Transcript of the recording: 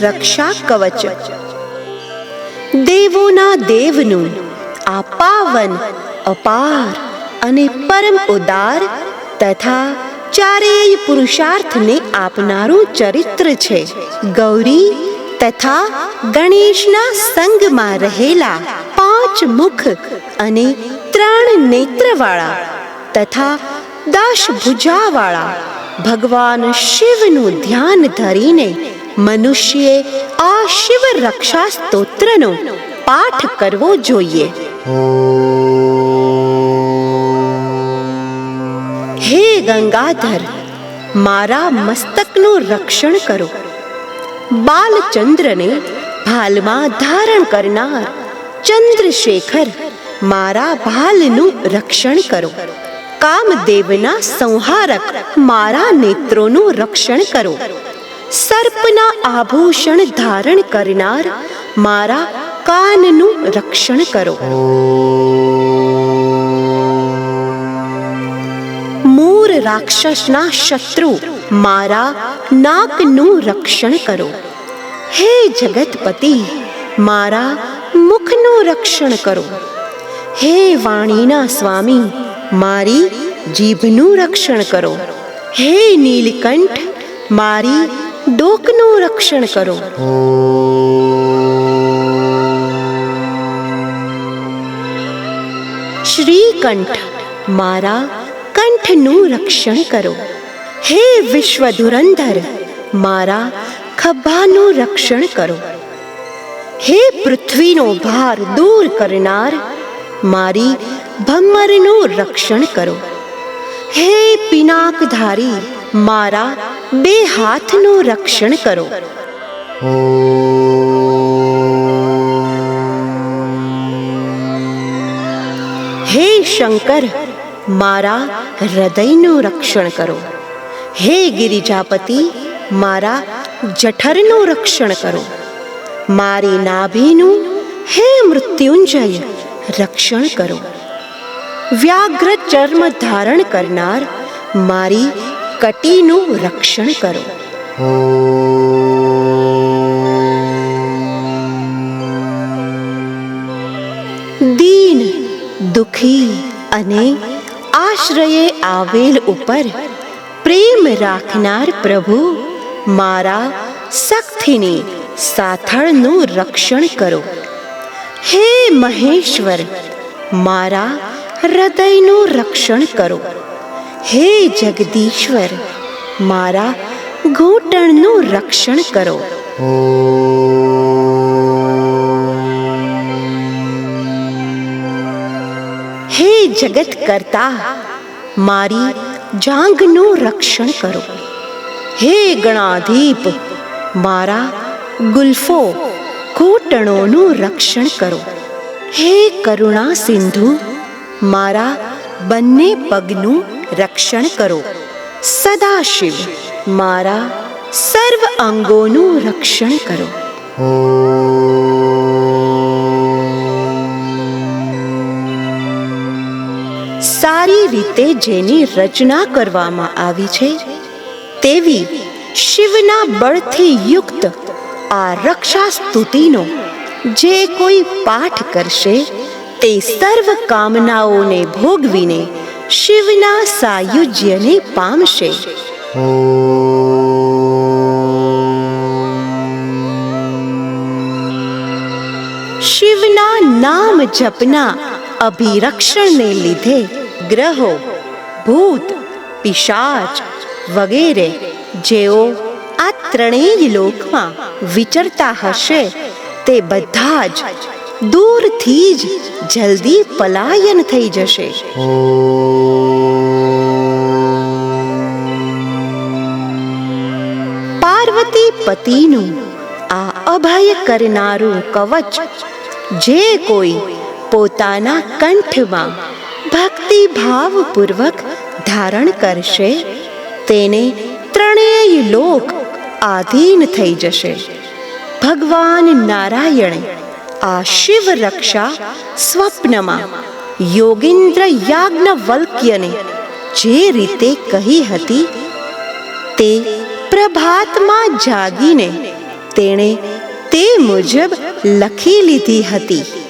રક્ષા કવચ. દેવોના દેવનું આ પાવન, અપાર અને પરમ ઉદાર તથા ચારેય પુરુષાર્થને આપનારું ચરિત્ર છે. ગૌરી તથા ગણેશના સંગમાં રહેલા 5 મુખ અને 3 નેત્રવાળા તથા 10 ભુજાવાળા ભગવાન શિવનું ધ્યાન ધરીને મનુષ્યે આ શિવ રક્ષા સ્તોત્રનો પાઠ કરવો જોઈએ. હે ગંગાધર, મારા મસ્તકનું રક્ષણ કરો. બાલચંદ્રને ભાલમાં ધારણ કરનાર ચંદ્રશેખર, મારા ભાલનું રક્ષણ કરો. કામદેવના સંહારક મારા નેત્રોનું રક્ષણ કરો. સર્પના આભૂષણ ધારણ કરનાર મારા કાનનું રક્ષણ કરો. મૂર રાક્ષસના શત્રુ મારા નાકનું રક્ષણ કરો. હે જગતપતિ, મારા મુખનું રક્ષણ કરો. હે વાણીના સ્વામી, મારી જીભનું રક્ષણ કરો. હે નીલકંઠ, મારી ડોકનું રક્ષણ કરો. શ્રીકંઠ, મારા કંઠનું રક્ષણ કરો. હે વિશ્વધુરંધર, મારા ખભાનું રક્ષણ કરો. હે પૃથ્વીનો ભાર દૂર કરનાર, મારી ભમરનું રક્ષણ કરો. હે પિનાકધારી, મારા 2 હાથનું રક્ષણ કરો. હે શંકર, મારા હૃદયનું રક્ષણ કરો. હે ગિરિજાપતિ, મારા જઠરનું રક્ષણ કરો. મારી નાભીનું હે મૃત્યુંજય રક્ષણ કરો. વ્યાઘ્ર ચર્મ ધારણ કરનાર મારી કટીનું રક્ષણ કરો. દીન, દુખી અને આશ્રયે આવેલ ઉપર પ્રેમ રાખનાર પ્રભુ, મારા શક્તિની સાથળનું રક્ષણ કરો. હે મહેશ્વર, મારા હૃદયનું રક્ષણ કરો. હે જગદીશ્વર, મારા ઘૂંટણનું રક્ષણ કરો. હે જગત કરતા, મારી જાંઘનું રક્ષણ કરો. હે ગણાધીપ, મારા ગુલ્ફો ઘૂંટણોનું રક્ષણ કરો. હે કરુણા સિંધુ, મારા બંને પગનું રક્ષણ કરો. સદાશિવ, મારા સર્વ અંગોનું રક્ષણ કરો. સારી રીતે જેની રચના કરવામાં આવી છે તેવી શિવના બળથી યુક્ત આ રક્ષા સ્તુતિનો જે કોઈ પાઠ કરશે તે સર્વ કામનાઓને ભોગવીને શિવના સાયુજ્યને પામશે. શિવના નામ જપના અભિરક્ષણને લીધે ગ્રહો, ભૂત, પિશાચ વગેરે જેઓ આ ત્રણેય લોકમાં વિચરતા હશે તે બધા જ દૂરથી જ જલ્દી પલાયન થઈ જશે. પાર્વતી પતિનું આ અભય કરનારું કવચ જે કોઈ પોતાના કંઠમાં ભક્તિભાવપૂર્વક ધારણ કરશે તેને ત્રણેય લોક આધીન થઈ જશે. ભગવાન નારાયણે આ શિવ રક્ષા સ્વપ્નમાં યોગીન્દ્ર યાજ્ઞવલ્ક્યને જે રીતે કહી હતી તે પ્રભાતમાં જાગીને તેણે તે મુજબ લખી લીધી હતી.